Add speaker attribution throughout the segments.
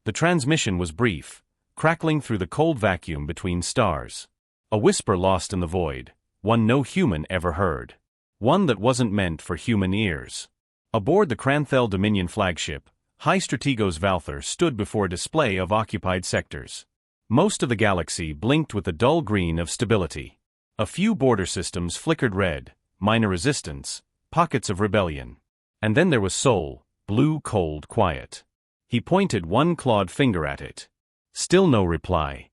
Speaker 1: The transmission was brief, crackling through the cold vacuum between stars. A whisper lost in the void, one no human ever heard. One that wasn't meant for human ears. Aboard the Cranthel Dominion flagship, High Strategos Valther stood before a display of occupied sectors. Most of the galaxy blinked with the dull green of stability. A few border systems flickered red, minor resistance, pockets of rebellion. And then there was Sol, blue, cold, quiet. He pointed one clawed finger at it. Still no reply.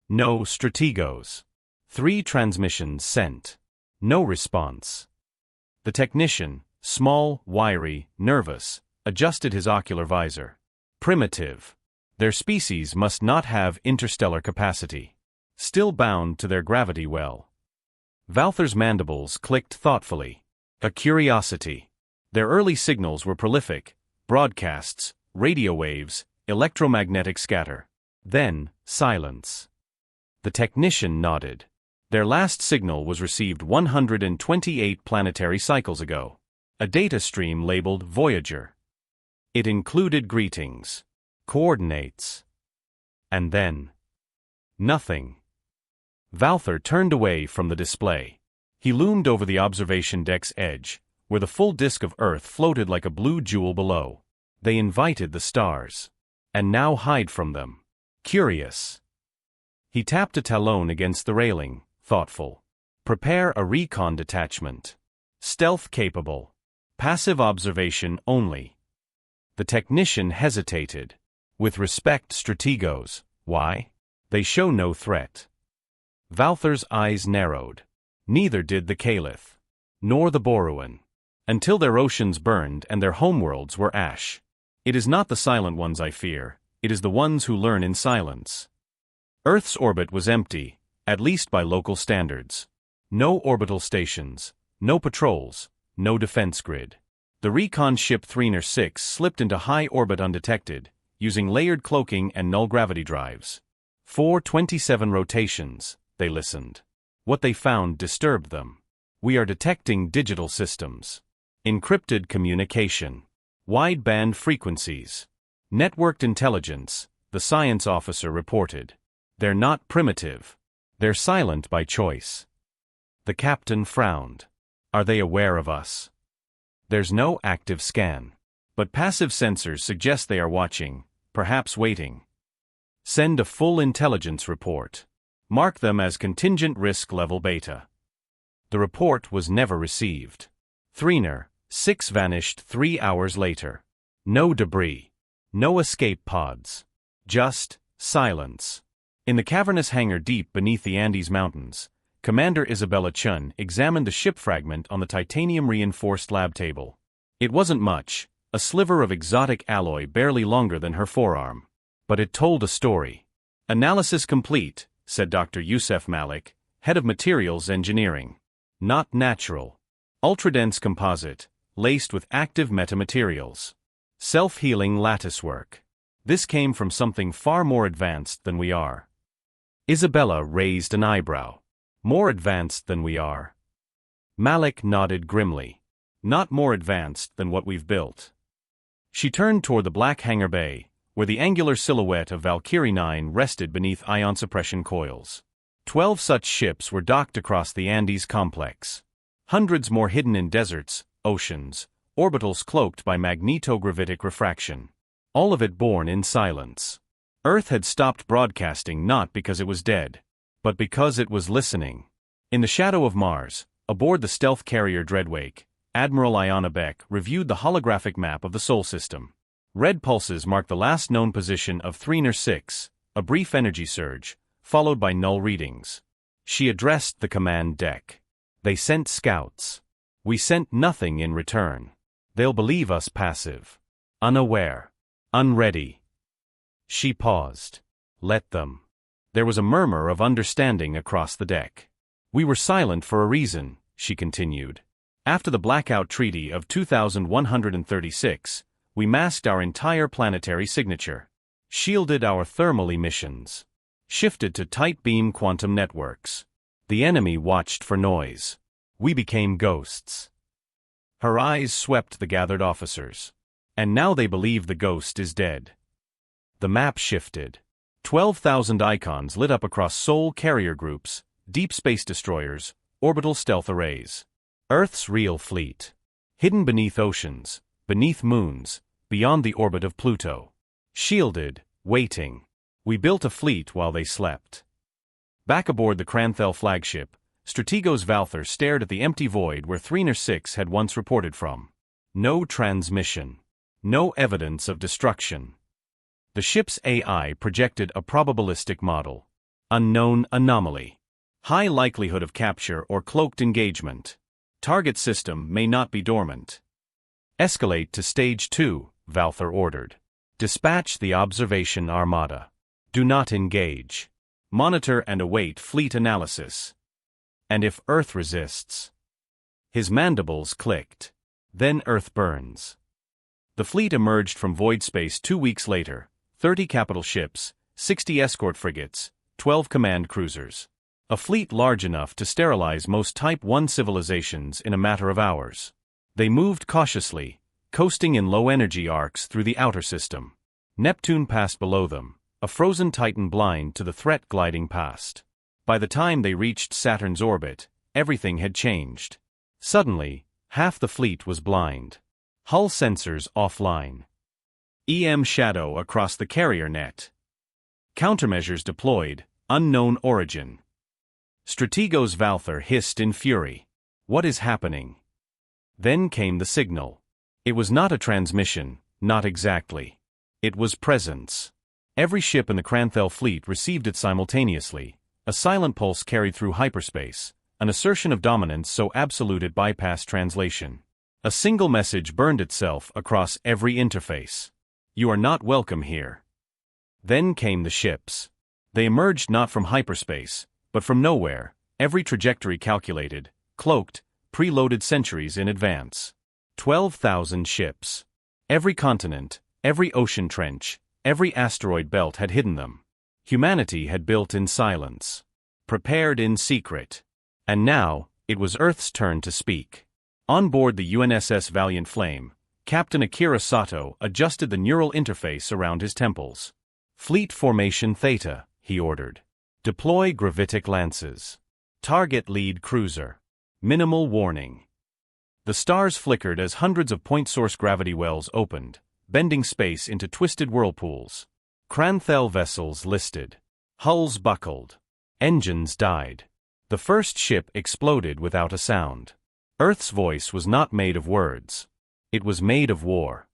Speaker 1: No Strategos. 3 transmissions sent. No response. The technician, small, wiry, nervous, adjusted his ocular visor. Primitive. Their species must not have interstellar capacity. Still bound to their gravity well. Valther's mandibles clicked thoughtfully. A curiosity. Their early signals were prolific. Broadcasts, radio waves, electromagnetic scatter. Then, silence. The technician nodded. Their last signal was received 128 planetary cycles ago. A data stream labeled Voyager. It included greetings, coordinates, and then nothing. Valther turned away from the display. He loomed over the observation deck's edge, where the full disk of Earth floated like a blue jewel below. They invited the stars. And now hide from them. Curious. He tapped a talon against the railing, thoughtful. Prepare a recon detachment. Stealth capable. Passive observation only. The technician hesitated. With respect, Strategos. Why? They show no threat. Valther's eyes narrowed. Neither did the Caliph. Nor the Boruan. Until their oceans burned and their homeworlds were ash. It is not the silent ones I fear, it is the ones who learn in silence. Earth's orbit was empty, at least by local standards. No orbital stations, no patrols, no defense grid. The recon ship Threener 6 slipped into high orbit undetected, using layered cloaking and null-gravity drives. 427 rotations, they listened. What they found disturbed them. We are detecting digital systems. Encrypted communication. Wideband frequencies. Networked intelligence, the science officer reported. They're not primitive. They're silent by choice. The captain frowned. Are they aware of us? There's no active scan. But passive sensors suggest they are watching, perhaps waiting. Send a full intelligence report. Mark them as contingent risk level beta. The report was never received. Threener 6 vanished 3 hours later. No debris. No escape pods. Just silence. In the cavernous hangar deep beneath the Andes Mountains, Commander Isabella Chun examined the ship fragment on the titanium-reinforced lab table. It wasn't much, a sliver of exotic alloy barely longer than her forearm. But it told a story. Analysis complete, said Dr. Youssef Malik, head of materials engineering. Not natural. Ultradense composite, laced with active metamaterials. Self-healing latticework. This came from something far more advanced than we are. Isabella raised an eyebrow. More advanced than we are. Malik nodded grimly. Not more advanced than what we've built. She turned toward the black hangar bay, where the angular silhouette of Valkyrie 9 rested beneath ion suppression coils. 12 such ships were docked across the Andes complex. Hundreds more hidden in deserts, oceans, orbitals cloaked by magnetogravitic refraction. All of it born in silence. Earth had stopped broadcasting not because it was dead, but because it was listening. In the shadow of Mars, aboard the stealth carrier Dreadwake, Admiral Iona Beck reviewed the holographic map of the Sol system. Red pulses marked the last known position of Threener 6, a brief energy surge, followed by null readings. She addressed the command deck. They sent scouts. We sent nothing in return. They'll believe us passive. Unaware. Unready. She paused. Let them. There was a murmur of understanding across the deck. We were silent for a reason, she continued. After the blackout treaty of 2136, we masked our entire planetary signature. Shielded our thermal emissions. Shifted to tight beam quantum networks. The enemy watched for noise. We became ghosts. Her eyes swept the gathered officers. And now they believe the ghost is dead. The map shifted. 12,000 icons lit up across Sol carrier groups, deep space destroyers, orbital stealth arrays. Earth's real fleet. Hidden beneath oceans, beneath moons, beyond the orbit of Pluto. Shielded, waiting. We built a fleet while they slept. Back aboard the Cranthel flagship, Strategos Valther stared at the empty void where Threener 6 had once reported from. No transmission. No evidence of destruction. The ship's AI projected a probabilistic model. Unknown anomaly. High likelihood of capture or cloaked engagement. Target system may not be dormant. Escalate to Stage 2, Valther ordered. Dispatch the observation armada. Do not engage. Monitor and await fleet analysis. And if Earth resists? His mandibles clicked. Then Earth burns. The fleet emerged from void space 2 weeks later, 30 capital ships, 60 escort frigates, 12 command cruisers. A fleet large enough to sterilize most Type 1 civilizations in a matter of hours. They moved cautiously, coasting in low-energy arcs through the outer system. Neptune passed below them, a frozen titan blind to the threat gliding past. By the time they reached Saturn's orbit, everything had changed. Suddenly, half the fleet was blind. Hull sensors offline. EM shadow across the carrier net. Countermeasures deployed, unknown origin. Strategos Valther hissed in fury. What is happening? Then came the signal. It was not a transmission, not exactly. It was presence. Every ship in the Cranthel fleet received it simultaneously, a silent pulse carried through hyperspace, an assertion of dominance so absolute it bypassed translation. A single message burned itself across every interface. You are not welcome here. Then came the ships. They emerged not from hyperspace, but from nowhere, every trajectory calculated, cloaked, preloaded centuries in advance. 12,000 ships. Every continent, every ocean trench, every asteroid belt had hidden them. Humanity had built in silence. Prepared in secret. And now, it was Earth's turn to speak. On board the UNSS Valiant Flame, Captain Akira Sato adjusted the neural interface around his temples. Fleet Formation Theta, he ordered. Deploy gravitic lances. Target lead cruiser. Minimal warning. The stars flickered as hundreds of point source gravity wells opened, bending space into twisted whirlpools. Cranthel vessels listed. Hulls buckled. Engines died. The first ship exploded without a sound. Earth's voice was not made of words. It was made of war.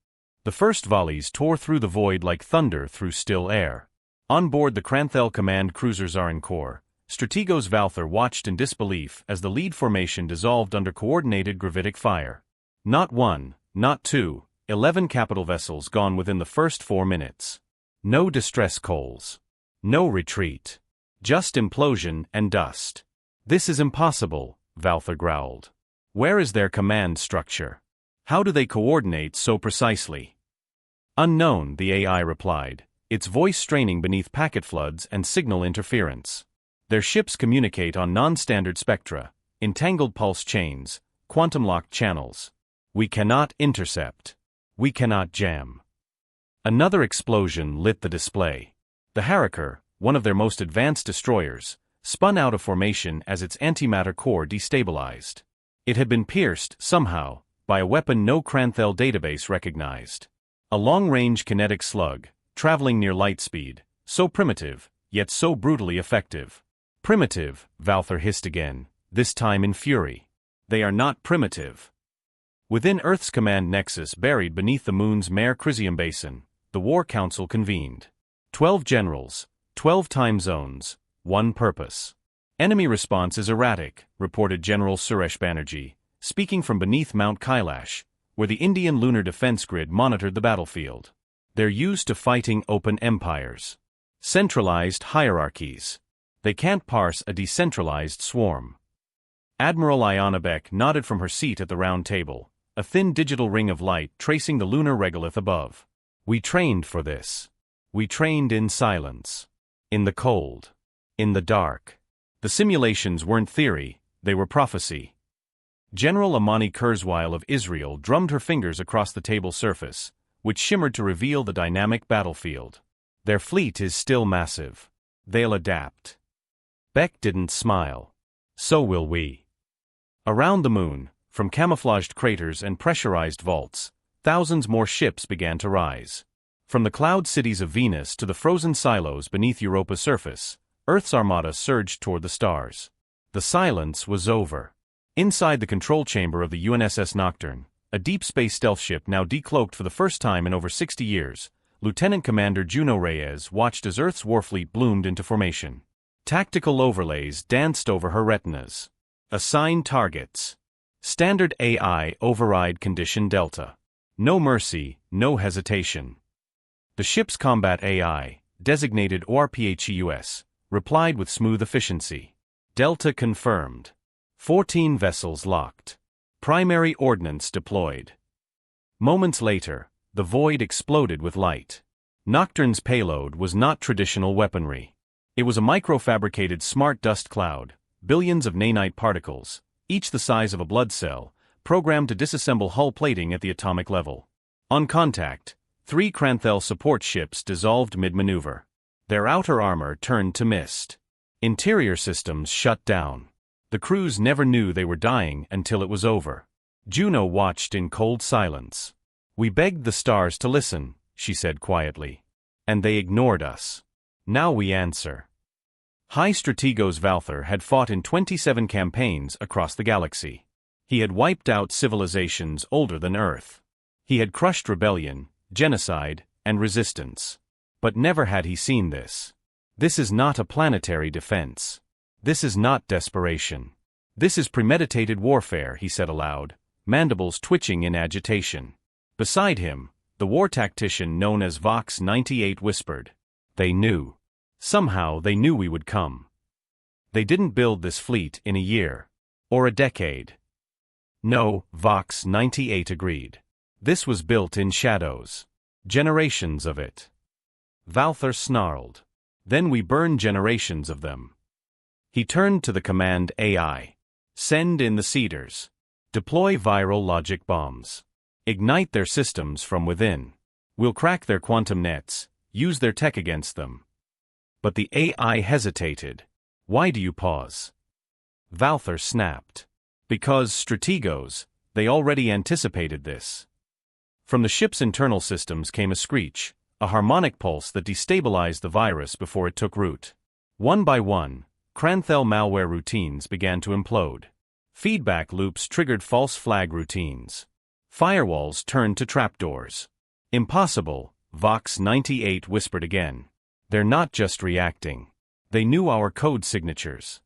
Speaker 1: The first volleys tore through the void like thunder through still air. On board the Cranthel command cruiser Zarencore, Strategos Valther watched in disbelief as the lead formation dissolved under coordinated gravitic fire. Not one, not two, 11 capital vessels gone within the first 4 minutes. No distress calls. No retreat. Just implosion and dust. This is impossible, Valther growled. Where is their command structure? How do they coordinate so precisely? Unknown, the AI replied, its voice straining beneath packet floods and signal interference. Their ships communicate on non-standard spectra, entangled pulse chains, quantum-locked channels. We cannot intercept. We cannot jam. Another explosion lit the display. The Harriker, one of their most advanced destroyers, spun out of formation as its antimatter core destabilized. It had been pierced, somehow, by a weapon no Cranthel database recognized. A long-range kinetic slug, traveling near light speed, so primitive, yet so brutally effective. Primitive, Valther hissed again, this time in fury. They are not primitive. Within Earth's command nexus buried beneath the moon's Mare Crisium basin, the War Council convened. 12 generals, 12 time zones, one purpose. Enemy response is erratic, reported General Suresh Banerjee, speaking from beneath Mount Kailash, where the Indian lunar defense grid monitored the battlefield. They're used to fighting open empires. Centralized hierarchies. They can't parse a decentralized swarm. Admiral Ayana Beck nodded from her seat at the round table, a thin digital ring of light tracing the lunar regolith above. We trained for this. We trained in silence. In the cold. In the dark. The simulations weren't theory, they were prophecy. General Amani Kurzweil of Israel drummed her fingers across the table surface, which shimmered to reveal the dynamic battlefield. Their fleet is still massive. They'll adapt. Beck didn't smile. So will we. Around the moon, from camouflaged craters and pressurized vaults, thousands more ships began to rise. From the cloud cities of Venus to the frozen silos beneath Europa's surface, Earth's armada surged toward the stars. The silence was over. Inside the control chamber of the UNSS Nocturne, a deep space stealth ship now decloaked for the first time in over 60 years, Lieutenant Commander Juno Reyes watched as Earth's warfleet bloomed into formation. Tactical overlays danced over her retinas. Assign targets. Standard AI override condition Delta. No mercy, no hesitation. The ship's combat AI, designated ORPHEUS, replied with smooth efficiency. Delta confirmed. 14 vessels locked. Primary ordnance deployed. Moments later, the void exploded with light. Nocturne's payload was not traditional weaponry. It was a microfabricated smart dust cloud, billions of nanite particles, each the size of a blood cell, programmed to disassemble hull plating at the atomic level. On contact, 3 Kranthel support ships dissolved mid-maneuver. Their outer armor turned to mist. Interior systems shut down. The crews never knew they were dying until it was over. Juno watched in cold silence. "We begged the stars to listen," she said quietly. "And they ignored us. Now we answer." High Strategos Valther had fought in 27 campaigns across the galaxy. He had wiped out civilizations older than Earth. He had crushed rebellion, genocide, and resistance. But never had he seen this. This is not a planetary defense. This is not desperation. This is premeditated warfare, he said aloud, mandibles twitching in agitation. Beside him, the war tactician known as Vox 98 whispered. They knew. Somehow they knew we would come. They didn't build this fleet in a year. Or a decade. No, Vox 98 agreed. This was built in shadows. Generations of it. Valther snarled. Then we burn generations of them. He turned to the command AI. Send in the Cedars. Deploy viral logic bombs. Ignite their systems from within. We'll crack their quantum nets, use their tech against them. But the AI hesitated. Why do you pause? Valther snapped. Because, Strategos, they already anticipated this. From the ship's internal systems came a screech, a harmonic pulse that destabilized the virus before it took root. One by one, Kranthel malware routines began to implode. Feedback loops triggered false flag routines. Firewalls turned to trapdoors. Impossible, Vox 98 whispered again. They're not just reacting. They knew our code signatures.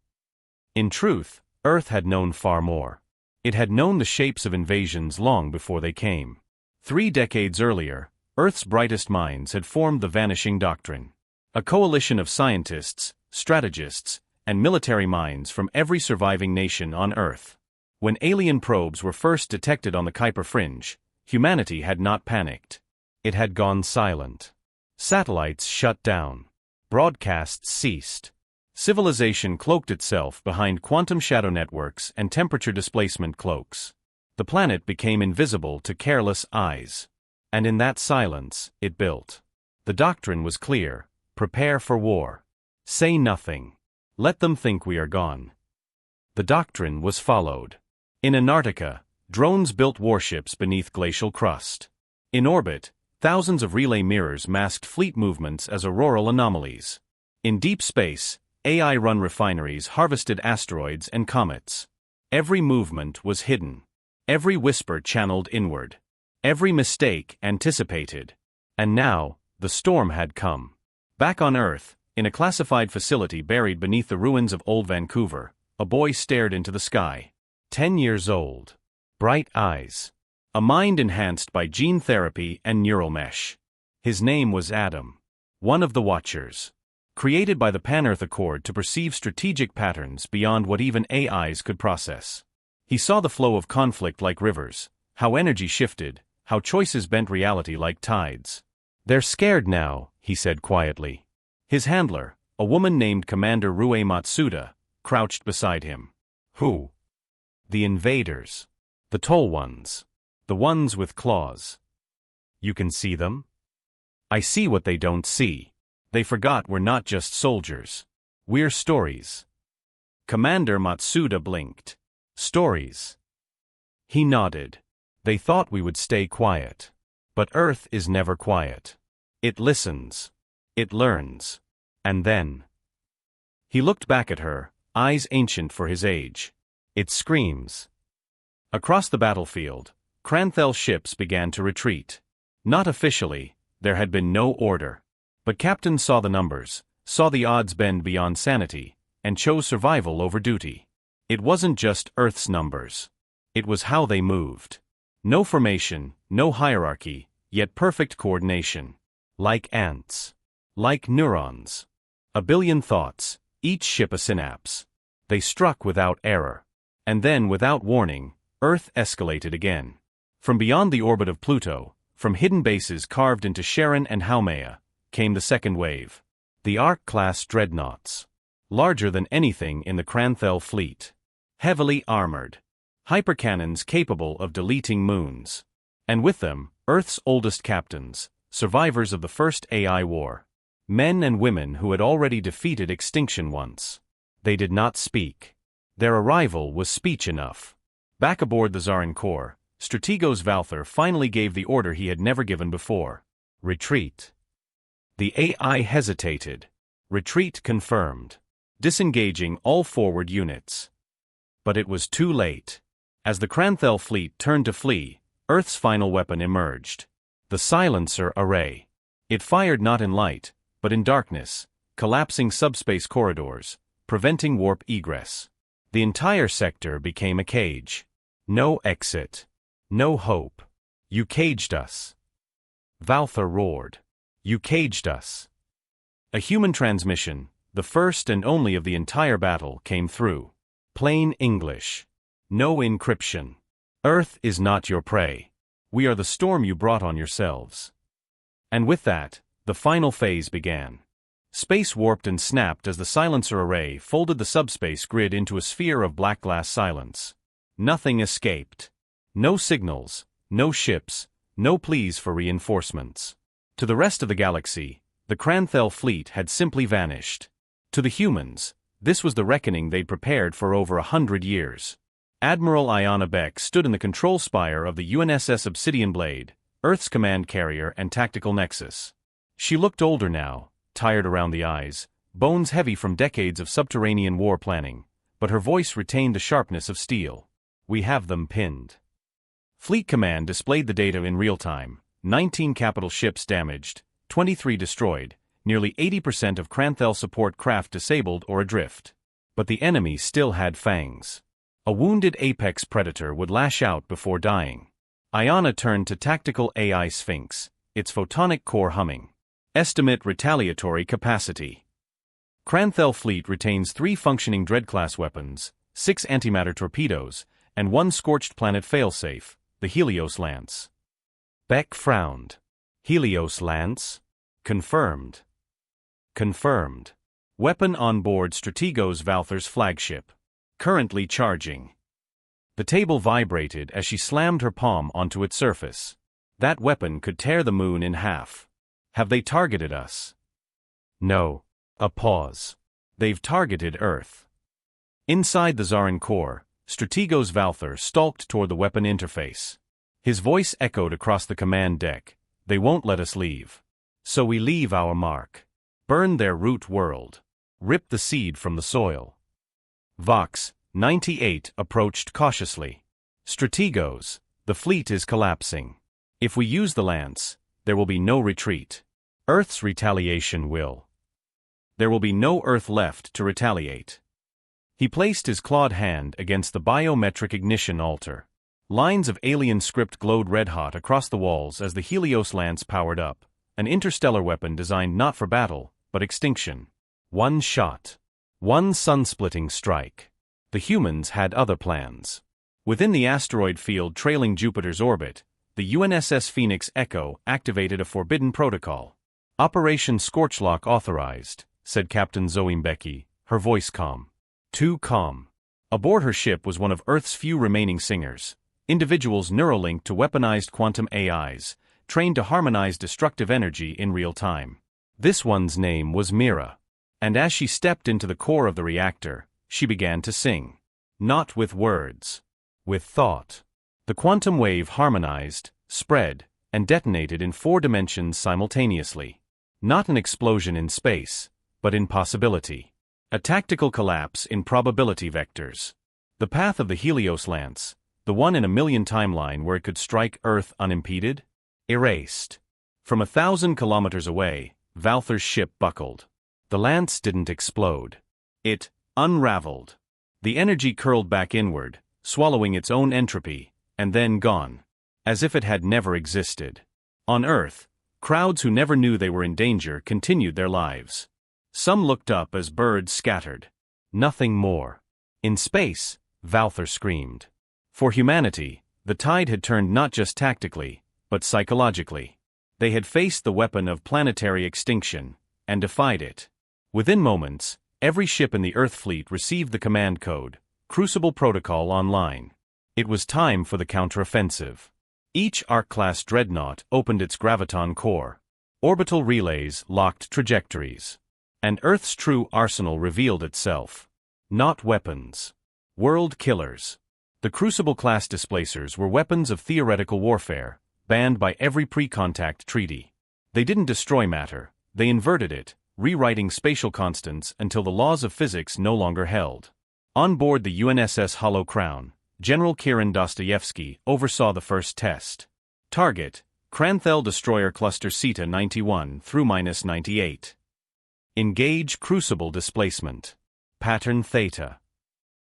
Speaker 1: In truth, Earth had known far more. It had known the shapes of invasions long before they came. 3 decades earlier, Earth's brightest minds had formed the Vanishing Doctrine. A coalition of scientists, strategists, and military minds from every surviving nation on Earth. When alien probes were first detected on the Kuiper Fringe, humanity had not panicked. It had gone silent. Satellites shut down. Broadcasts ceased. Civilization cloaked itself behind quantum shadow networks and temperature displacement cloaks. The planet became invisible to careless eyes. And in that silence, it built. The doctrine was clear. Prepare for war. Say nothing. Let them think we are gone. The doctrine was followed. In Antarctica, drones built warships beneath glacial crust. In orbit, thousands of relay mirrors masked fleet movements as auroral anomalies. In deep space, AI-run refineries harvested asteroids and comets. Every movement was hidden. Every whisper channeled inward. Every mistake anticipated. And now, the storm had come. Back on Earth, in a classified facility buried beneath the ruins of old Vancouver, a boy stared into the sky. 10 years old. Bright eyes. A mind enhanced by gene therapy and neural mesh. His name was Adam. One of the Watchers. Created by the Pan-Earth Accord to perceive strategic patterns beyond what even AIs could process. He saw the flow of conflict like rivers, how energy shifted, how choices bent reality like tides. They're scared now, he said quietly. His handler, a woman named Commander Rue Matsuda, crouched beside him. Who? The invaders. The tall ones. The ones with claws. You can see them? I see what they don't see. They forgot we're not just soldiers. We're stories. Commander Matsuda blinked. Stories. He nodded. They thought we would stay quiet. But Earth is never quiet. It listens. It learns. And then. He looked back at her, eyes ancient for his age. It screams. Across the battlefield, Kranthel's ships began to retreat. Not officially, there had been no order. But captains saw the numbers, saw the odds bend beyond sanity, and chose survival over duty. It wasn't just Earth's numbers. It was how they moved. No formation, no hierarchy, yet perfect coordination. Like ants. Like neurons. A billion thoughts, each ship a synapse. They struck without error. And then, without warning, Earth escalated again. From beyond the orbit of Pluto, from hidden bases carved into Charon and Haumea, came the second wave. The Ark-class dreadnoughts. Larger than anything in the Kranthel fleet. Heavily armored. Hypercannons capable of deleting moons. And with them, Earth's oldest captains, survivors of the first AI war. Men and women who had already defeated extinction once. They did not speak. Their arrival was speech enough. Back aboard the Zarin Core, Strategos Valther finally gave the order he had never given before. Retreat. The AI hesitated. Retreat confirmed. Disengaging all forward units. But it was too late. As the Kranthel fleet turned to flee, Earth's final weapon emerged. The silencer array. It fired not in light, but in darkness, collapsing subspace corridors, preventing warp egress. The entire sector became a cage. No exit. No hope. You caged us. Valther roared. You caged us. A human transmission, the first and only of the entire battle, came through. Plain English. No encryption. Earth is not your prey. We are the storm you brought on yourselves. And with that, the final phase began. Space warped and snapped as the silencer array folded the subspace grid into a sphere of black glass silence. Nothing escaped. No signals, no ships, no pleas for reinforcements. To the rest of the galaxy, the Kranthel fleet had simply vanished. To the humans, this was the reckoning they'd prepared for over 100 years. Admiral Ayanna Beck stood in the control spire of the UNSS Obsidian Blade, Earth's command carrier and tactical nexus. She looked older now, tired around the eyes, bones heavy from decades of subterranean war planning, but her voice retained the sharpness of steel. We have them pinned. Fleet Command displayed the data in real time. 19 capital ships damaged, 23 destroyed, nearly 80% of Kranthel support craft disabled or adrift. But the enemy still had fangs. A wounded apex predator would lash out before dying. Ayanna turned to tactical AI Sphinx, its photonic core humming. Estimate retaliatory capacity. Kranthel fleet retains 3 functioning Dread-class weapons, 6 antimatter torpedoes, and 1 scorched planet failsafe, the Helios Lance. Beck frowned. Helios Lance? Confirmed. Confirmed. Weapon on board Strategos Valther's flagship. Currently charging. The table vibrated as she slammed her palm onto its surface. That weapon could tear the moon in half. Have they targeted us? No. A pause. They've targeted Earth. Inside the Zarin Core, Strategos Valther stalked toward the weapon interface. His voice echoed across the command deck. They won't let us leave. So we leave our mark. Burn their root world. Rip the seed from the soil. Vox, 98, approached cautiously. Strategos, the fleet is collapsing. If we use the lance, there will be no retreat. Earth's retaliation will. There will be no Earth left to retaliate. He placed his clawed hand against the biometric ignition altar. Lines of alien script glowed red-hot across the walls as the Helios Lance powered up, an interstellar weapon designed not for battle, but extinction. One shot. One sun-splitting strike. The humans had other plans. Within the asteroid field trailing Jupiter's orbit, the UNSS Phoenix Echo activated a forbidden protocol. Operation Scorchlock authorized, said Captain Zoe Mbeki, her voice calm. Too calm. Aboard her ship was one of Earth's few remaining singers. Individuals neuralinked to weaponized quantum AIs, trained to harmonize destructive energy in real time. This one's name was Mira. And as she stepped into the core of the reactor, she began to sing. Not with words. With thought. The quantum wave harmonized, spread, and detonated in 4 dimensions simultaneously. Not an explosion in space, but in possibility. A tactical collapse in probability vectors. The path of the Helios lance, the one in a million timeline where it could strike Earth unimpeded, erased. From 1,000 kilometers away, Valther's ship buckled. The lance didn't explode. It unraveled. The energy curled back inward, swallowing its own entropy, and then gone. As if it had never existed. On Earth, crowds who never knew they were in danger continued their lives. Some looked up as birds scattered. Nothing more. In space, Valther screamed. For humanity, the tide had turned not just tactically, but psychologically. They had faced the weapon of planetary extinction, and defied it. Within moments, every ship in the Earth fleet received the command code, Crucible Protocol Online. It was time for the counteroffensive. Each Ark-class dreadnought opened its graviton core. Orbital relays locked trajectories. And Earth's true arsenal revealed itself. Not weapons. World killers. The Crucible-class displacers were weapons of theoretical warfare, banned by every pre-contact treaty. They didn't destroy matter, they inverted it, rewriting spatial constants until the laws of physics no longer held. On board the UNSS Hollow Crown, General Kirin Dostoevsky oversaw the first test. Target, Kranthel Destroyer Cluster Zeta 91 through -98. Engage Crucible Displacement. Pattern Theta.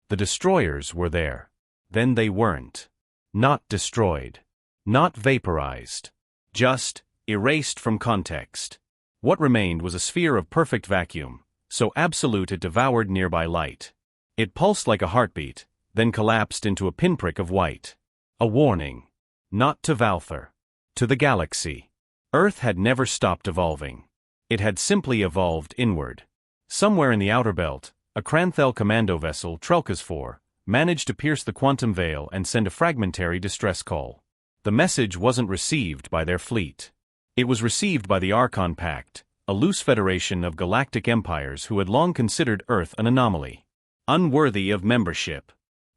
Speaker 1: The destroyers were there. Then they weren't. Not destroyed. Not vaporized. Just erased from context. What remained was a sphere of perfect vacuum, so absolute it devoured nearby light. It pulsed like a heartbeat, then collapsed into a pinprick of white. A warning. Not to Valther. To the galaxy. Earth had never stopped evolving. It had simply evolved inward. Somewhere in the outer belt, a Kranthel commando vessel, Trelkas 4, managed to pierce the quantum veil and send a fragmentary distress call. The message wasn't received by their fleet. It was received by the Archon Pact, a loose federation of galactic empires who had long considered Earth an anomaly. Unworthy of membership.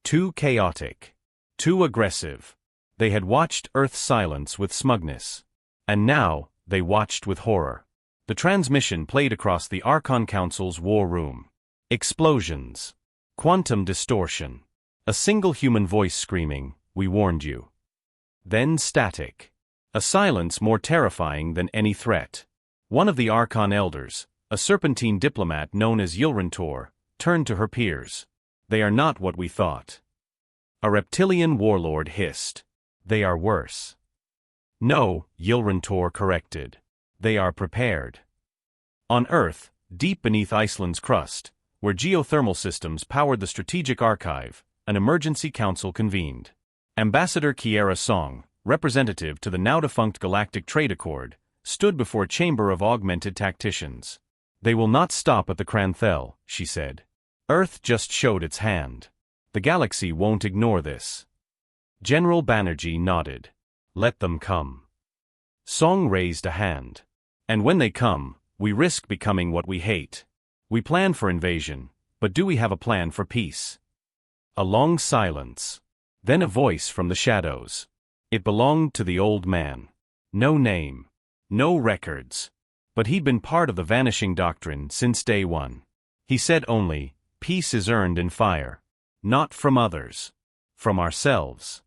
Speaker 1: Too chaotic. Too aggressive. They had watched Earth's silence with smugness. And now, they watched with horror. The transmission played across the Archon Council's war room. Explosions. Quantum distortion. A single human voice screaming, "We warned you." Then static. A silence more terrifying than any threat. One of the Archon elders, a serpentine diplomat known as Ylrantor, turned to her peers. "They are not what we thought." A reptilian warlord hissed. "They are worse." "No," Ylrantor corrected. "They are prepared." On Earth, deep beneath Iceland's crust, where geothermal systems powered the strategic archive, an emergency council convened. Ambassador Kiera Song, representative to the now-defunct Galactic Trade Accord, stood before a chamber of augmented tacticians. "They will not stop at the Kranthel," she said. "Earth just showed its hand. The galaxy won't ignore this." General Banerjee nodded. "Let them come." Song raised a hand. "And when they come, we risk becoming what we hate. We plan for invasion, but do we have a plan for peace?" A long silence. Then a voice from the shadows. It belonged to the old man. No name. No records. But he'd been part of the vanishing doctrine since day one. He said only, "Peace is earned in fire. Not from others. From ourselves."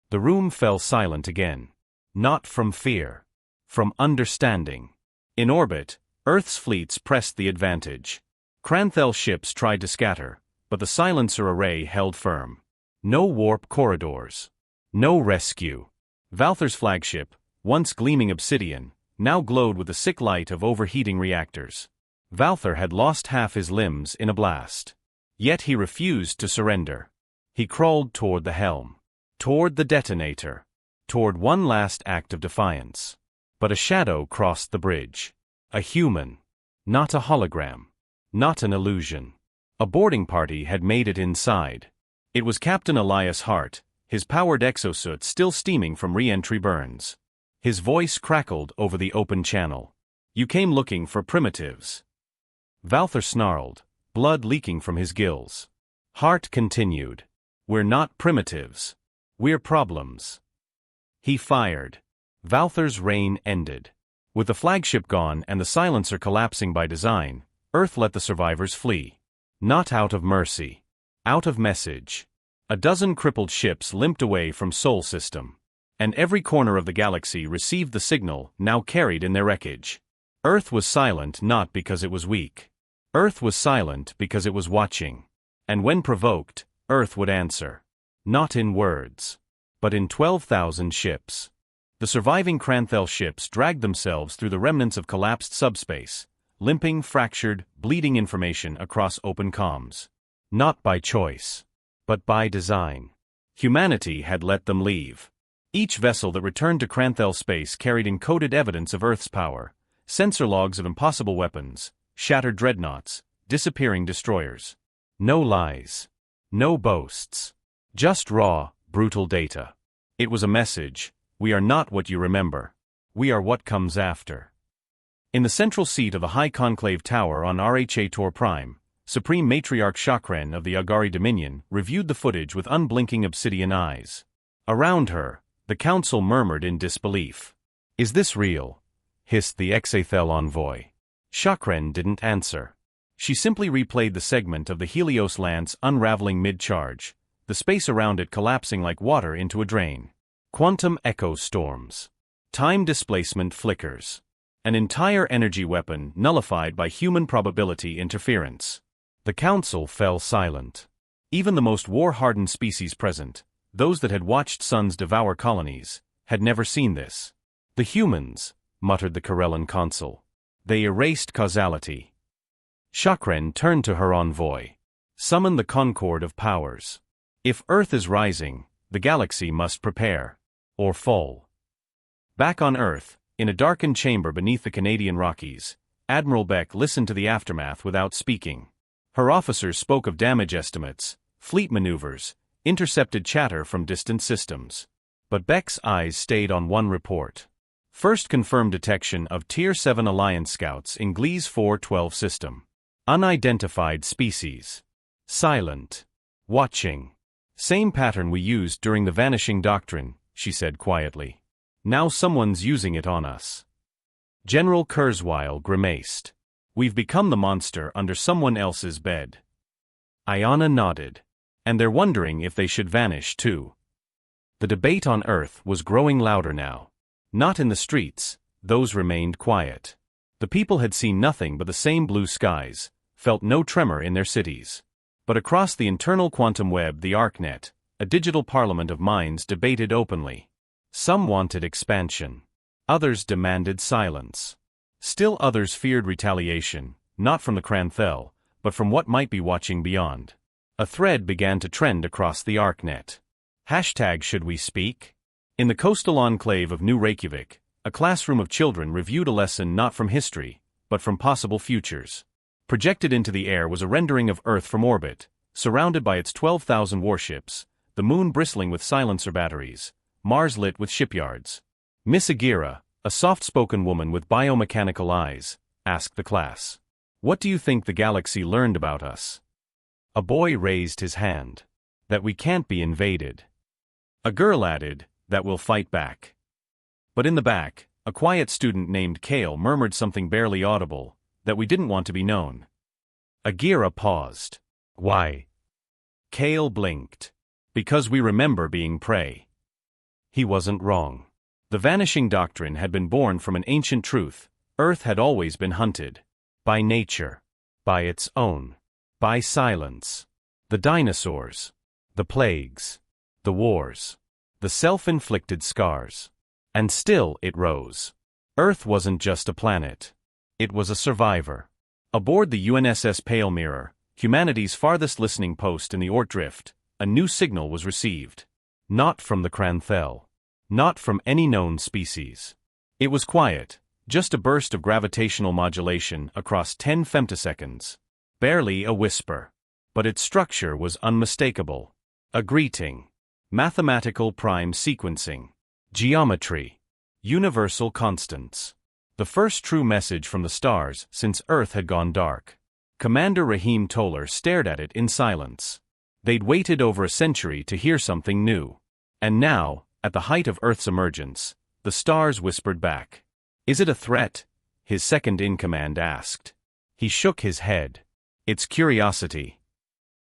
Speaker 1: The room fell silent again. Not from fear. From understanding. In orbit, Earth's fleets pressed the advantage. Kranthel ships tried to scatter, but the silencer array held firm. No warp corridors. No rescue. Valther's flagship, once gleaming obsidian, now glowed with the sick light of overheating reactors. Valther had lost half his limbs in a blast. Yet he refused to surrender. He crawled toward the helm. Toward the detonator. Toward one last act of defiance. But a shadow crossed the bridge. A human. Not a hologram. Not an illusion. A boarding party had made it inside. It was Captain Elias Hart, his powered exosuit still steaming from re-entry burns. His voice crackled over the open channel. You came looking for primitives. Valther snarled, blood leaking from his gills. Hart continued. We're not primitives. We're problems. He fired. Valther's reign ended. With the flagship gone and the silencer collapsing by design, Earth let the survivors flee. Not out of mercy. Out of message. A dozen crippled ships limped away from Sol System. And every corner of the galaxy received the signal now carried in their wreckage. Earth was silent not because it was weak. Earth was silent because it was watching. And when provoked, Earth would answer. Not in words. But in 12,000 ships. The surviving Kranthel ships dragged themselves through the remnants of collapsed subspace, limping, fractured, bleeding information across open comms. Not by choice. But by design. Humanity had let them leave. Each vessel that returned to Kranthel space carried encoded evidence of Earth's power, sensor logs of impossible weapons, shattered dreadnoughts, disappearing destroyers. No lies. No boasts. Just raw, brutal data. It was a message: we are not what you remember. We are what comes after. In the central seat of the High Conclave Tower on RHA Tor Prime, Supreme Matriarch Shakren of the Agari Dominion reviewed the footage with unblinking obsidian eyes. Around her, the council murmured in disbelief. Is this real? Hissed the Exathel envoy. Shakren didn't answer. She simply replayed the segment of the Helios lance unraveling mid-charge, the space around it collapsing like water into a drain. Quantum echo storms. Time displacement flickers. An entire energy weapon nullified by human probability interference. The council fell silent. Even the most war-hardened species present, those that had watched suns devour colonies, had never seen this. The humans, muttered the Corellan consul. They erased causality. Shakren turned to her envoy. Summon the concord of powers. If Earth is rising, the galaxy must prepare. Or fall. Back on Earth, in a darkened chamber beneath the Canadian Rockies, Admiral Beck listened to the aftermath without speaking. Her officers spoke of damage estimates, fleet maneuvers, intercepted chatter from distant systems. But Beck's eyes stayed on one report. First confirmed detection of Tier 7 Alliance scouts in Gliese 412 system. Unidentified species. Silent. Watching. Same pattern we used during the Vanishing Doctrine, she said quietly. Now someone's using it on us. General Kurzweil grimaced. We've become the monster under someone else's bed. Ayana nodded. And they're wondering if they should vanish too. The debate on Earth was growing louder now. Not in the streets, those remained quiet. The people had seen nothing but the same blue skies, felt no tremor in their cities. But across the internal quantum web, the ArcNet, a digital parliament of minds, debated openly. Some wanted expansion. Others demanded silence. Still others feared retaliation, not from the Kranthel, but from what might be watching beyond. A thread began to trend across the ArcNet. #should we speak? In the coastal enclave of New Reykjavik, a classroom of children reviewed a lesson not from history, but from possible futures. Projected into the air was a rendering of Earth from orbit, surrounded by its 12,000 warships, the moon bristling with silencer batteries, Mars lit with shipyards. Miss Agira, a soft-spoken woman with biomechanical eyes, asked the class. What do you think the galaxy learned about us? A boy raised his hand. That we can't be invaded. A girl added, that we'll fight back. But in the back, a quiet student named Kale murmured something barely audible, that we didn't want to be known. Agira paused. Why? Kale blinked. Because we remember being prey. He wasn't wrong. The Vanishing Doctrine had been born from an ancient truth: Earth had always been hunted. By nature. By its own. By silence. The dinosaurs. The plagues. The wars. The self-inflicted scars. And still it rose. Earth wasn't just a planet. It was a survivor. Aboard the UNSS Pale Mirror, humanity's farthest listening post in the Oort Drift, a new signal was received. Not from the Kranthel. Not from any known species. It was quiet, just a burst of gravitational modulation across 10 femtoseconds. Barely a whisper. But its structure was unmistakable. A greeting. Mathematical prime sequencing. Geometry. Universal constants. The first true message from the stars since Earth had gone dark. Commander Rahim Toller stared at it in silence. They'd waited over a century to hear something new. And now, at the height of Earth's emergence, the stars whispered back. "Is it a threat?" his second-in-command asked. He shook his head. "It's curiosity."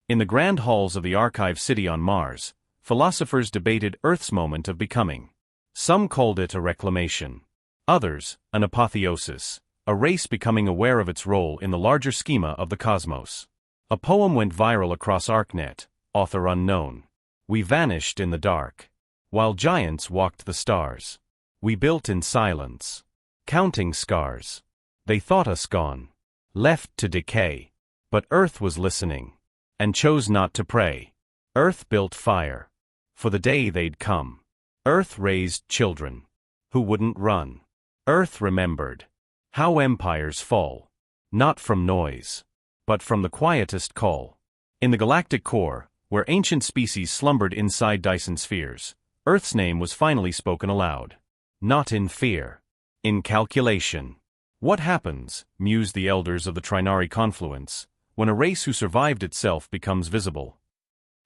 Speaker 1: In the grand halls of the Archive City on Mars, philosophers debated Earth's moment of becoming. Some called it a reclamation. Others, an apotheosis, a race becoming aware of its role in the larger schema of the cosmos. A poem went viral across ArcNet, author unknown. "We vanished in the dark. While giants walked the stars. We built in silence. Counting scars. They thought us gone. Left to decay. But Earth was listening. And chose not to pray. Earth built fire. For the day they'd come. Earth raised children. Who wouldn't run. Earth remembered. How empires fall. Not from noise. But from the quietest call. In the galactic core, where ancient species slumbered inside Dyson spheres, Earth's name was finally spoken aloud. Not in fear. In calculation. What happens, mused the elders of the Trinary confluence, when a race who survived itself becomes visible?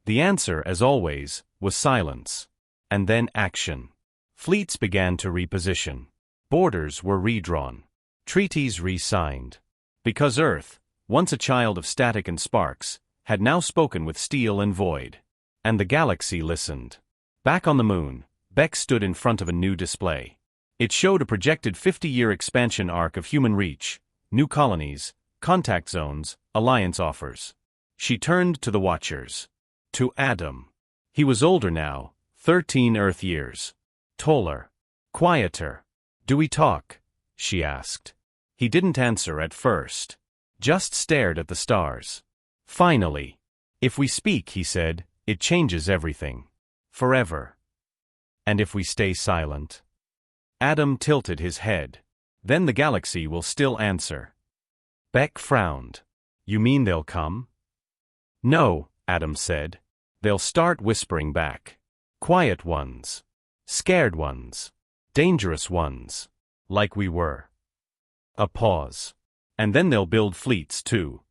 Speaker 1: The answer, as always, was silence. And then action. Fleets began to reposition. Borders were redrawn. Treaties re-signed. Because Earth, once a child of static and sparks, had now spoken with steel and void. And the galaxy listened. Back on the moon, Beck stood in front of a new display. It showed a projected 50-year expansion arc of human reach, new colonies, contact zones, alliance offers. She turned to the watchers. To Adam. He was older now, 13 Earth years. Taller. Quieter. "Do we talk?" she asked. He didn't answer at first. Just stared at the stars. Finally. "If we speak," he said, "it changes everything. Forever." "And if we stay silent?" Adam tilted his head. "Then the galaxy will still answer." Beck frowned. "You mean they'll come?" "No," Adam said. "They'll start whispering back. Quiet ones. Scared ones. Dangerous ones. Like we were." A pause. "And then they'll build fleets too."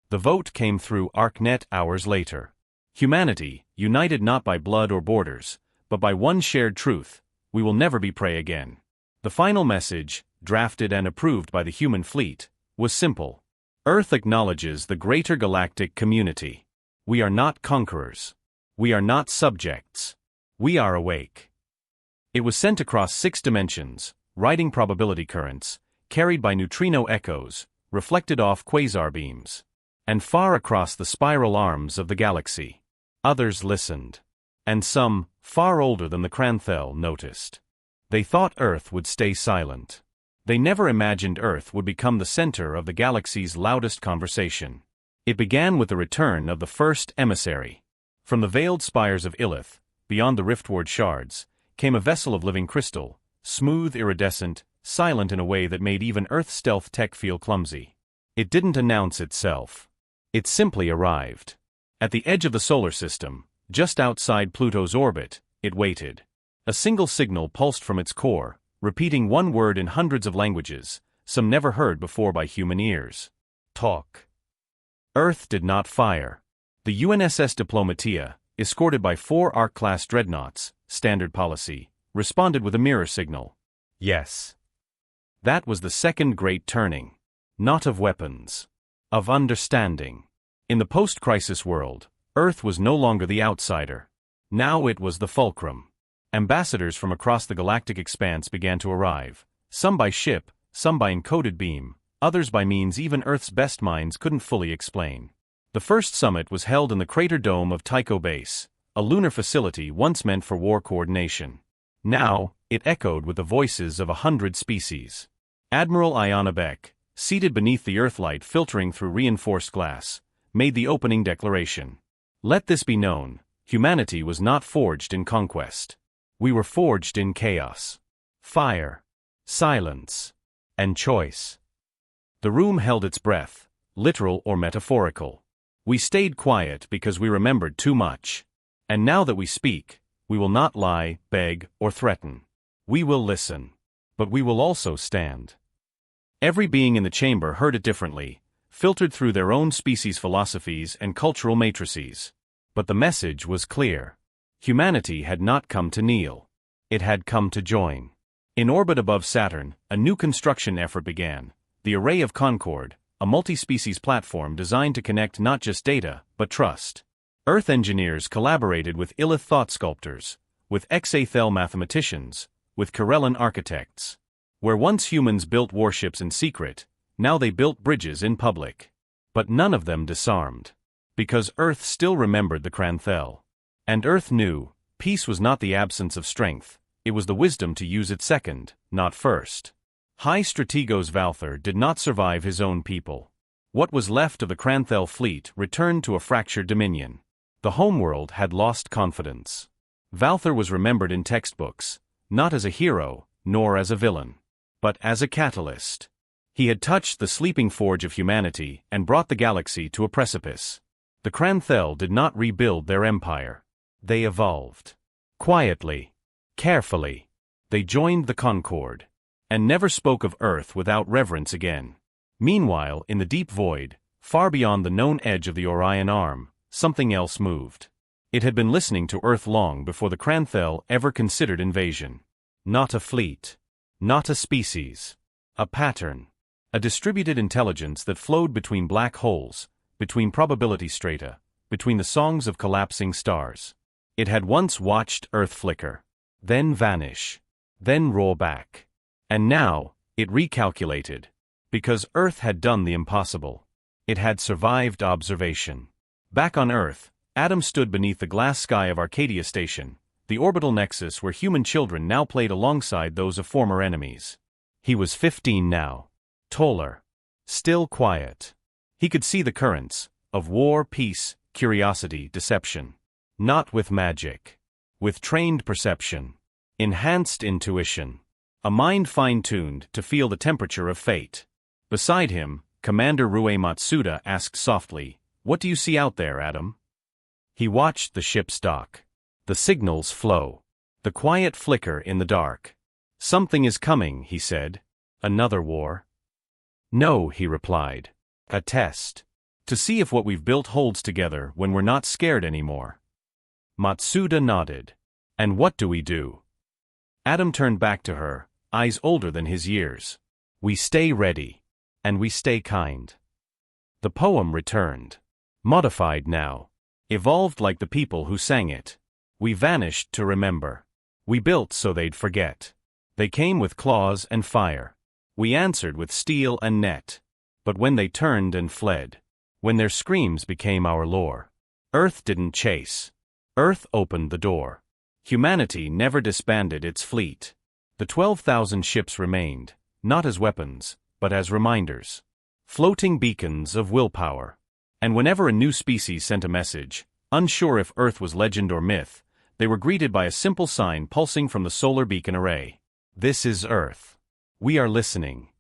Speaker 1: The vote came through ArcNet hours later. Humanity, united not by blood or borders, but by one shared truth: we will never be prey again. The final message, drafted and approved by the human fleet, was simple. Earth acknowledges the greater galactic community. We are not conquerors. We are not subjects. We are awake. It was sent across 6 dimensions, riding probability currents, carried by neutrino echoes, reflected off quasar beams, and far across the spiral arms of the galaxy. Others listened. And some, far older than the Kranthel, noticed. They thought Earth would stay silent. They never imagined Earth would become the center of the galaxy's loudest conversation. It began with the return of the first emissary. From the veiled spires of Illith, beyond the riftward shards, came a vessel of living crystal, smooth, iridescent, silent in a way that made even Earth's stealth tech feel clumsy. It didn't announce itself. It simply arrived. At the edge of the solar system, just outside Pluto's orbit, it waited. A single signal pulsed from its core, repeating one word in hundreds of languages, some never heard before by human ears. Talk. Earth did not fire. The UNSS Diplomatia, escorted by 4 Arc-class dreadnoughts, standard policy, responded with a mirror signal. Yes. That was the second great turning. Not of weapons. Of understanding. In the post-crisis world, Earth was no longer the outsider. Now it was the fulcrum. Ambassadors from across the galactic expanse began to arrive, some by ship, some by encoded beam, others by means even Earth's best minds couldn't fully explain. The first summit was held in the crater dome of Tycho Base, a lunar facility once meant for war coordination. Now, it echoed with the voices of 100 species. Admiral Ayanna Beck, seated beneath the Earthlight filtering through reinforced glass, made the opening declaration. Let this be known, humanity was not forged in conquest. We were forged in chaos. Fire. Silence. And choice. The room held its breath, literal or metaphorical. We stayed quiet because we remembered too much. And now that we speak, we will not lie, beg, or threaten. We will listen. But we will also stand. Every being in the chamber heard it differently, filtered through their own species' philosophies and cultural matrices. But the message was clear. Humanity had not come to kneel. It had come to join. In orbit above Saturn, a new construction effort began, the Array of Concord, a multi-species platform designed to connect not just data, but trust. Earth engineers collaborated with Illith thought sculptors, with Exathel mathematicians, with Corellan architects. Where once humans built warships in secret, now they built bridges in public. But none of them disarmed. Because Earth still remembered the Kranthel. And Earth knew, peace was not the absence of strength, it was the wisdom to use it second, not first. High Strategos Valther did not survive his own people. What was left of the Kranthel fleet returned to a fractured dominion. The homeworld had lost confidence. Valther was remembered in textbooks, not as a hero, nor as a villain, but as a catalyst. He had touched the sleeping forge of humanity and brought the galaxy to a precipice. The Kranthel did not rebuild their empire. They evolved. Quietly. Carefully. They joined the Concord. And never spoke of Earth without reverence again. Meanwhile, in the deep void, far beyond the known edge of the Orion Arm, something else moved. It had been listening to Earth long before the Kranthel ever considered invasion. Not a fleet. Not a species. A pattern. A distributed intelligence that flowed between black holes, between probability strata, between the songs of collapsing stars. It had once watched Earth flicker, then vanish, then roar back. And now, it recalculated. Because Earth had done the impossible. It had survived observation. Back on Earth, Adam stood beneath the glass sky of Arcadia Station, the orbital nexus where human children now played alongside those of former enemies. He was 15 now. Taller. Still quiet. He could see the currents of war, peace, curiosity, deception. Not with magic. With trained perception. Enhanced intuition. A mind fine-tuned to feel the temperature of fate. Beside him, Commander Rue Matsuda asked softly, "What do you see out there, Adam?" He watched the ship's dock. The signals flow. The quiet flicker in the dark. "Something is coming," he said. "Another war?" "No," he replied. "A test. To see if what we've built holds together when we're not scared anymore." Matsuda nodded. "And what do we do?" Adam turned back to her, eyes older than his years. "We stay ready. And we stay kind." The poem returned. Modified now. Evolved like the people who sang it. We vanished to remember. We built so they'd forget. They came with claws and fire. We answered with steel and net. But when they turned and fled, when their screams became our lore, Earth didn't chase. Earth opened the door. Humanity never disbanded its fleet. The 12,000 ships remained, not as weapons, but as reminders. Floating beacons of willpower. And whenever a new species sent a message, unsure if Earth was legend or myth, they were greeted by a simple sign pulsing from the solar beacon array. "This is Earth. We are listening."